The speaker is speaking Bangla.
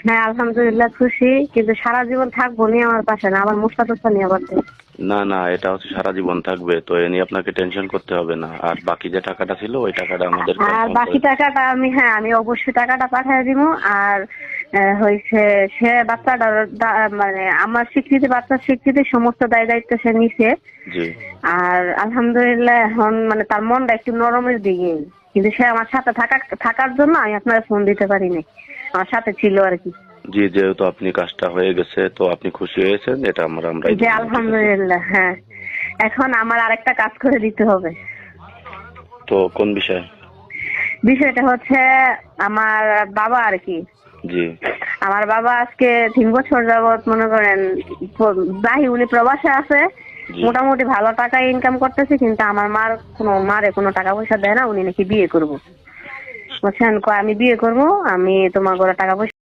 হ্যাঁ আলহামদুলিল্লাহ খুশি, কিন্তু সারা জীবন থাকবো নি আমার পাশে, না আমার মুস্তা টুস্তা নিয়ে আবার দেয়। না না, এটা হচ্ছে সারা জীবন থাকবে, তো এ নিয়ে আপনাকে টেনশন করতে হবে না। আর বাকি যে টাকাটা ছিল ওই টাকাটা আমাদেরকে আর অ্যাডভান্স বাকি করে দিন। টাকাটা আমি অবশ্যই টাকাটা পাঠিয়ে দিব। আর হয়েছে, সে বাচ্চাটার মানে আমার স্বীকৃতি, বাচ্চার স্বীকৃতি সমস্ত দায় দায়িত্ব সে নিছে। জি আর আলহামদুলিল্লাহ এখন মানে তার মনটা একটু নরমের দিকে, কিন্তু সে আমার সাথে থাকার জন্য আমি আপনার ফোন দিতে পারিনি, আমার সাথে ছিল আর কি। জি, যেহেতু আপনি কাজটা হয়ে গেছে তো আপনি খুশি হয়েছেন, এটা আমরাই যে জানবো, ঠিক আছে? আলহামদুলিল্লাহ, হ্যাঁ। এখন আমার আরেকটা কাজ করে দিতে হবে। তো কোন বিষয়? বিষয়টা হচ্ছে আমার বাবা আর কি। জি আমার বাবা আজকে 3 বছর যাবত মনে করেন উনি প্রবাসে আছে, জি। মোটামুটি ভালো টাকা ইনকাম করতেছে, কিন্তু আমার মারে কোনো টাকা পয়সা দেয় না। উনি নাকি বিয়ে করবো, বুঝছেন, কয় আমি বিয়ে করবো, আমি তোমার ঘরে টাকা পয়সা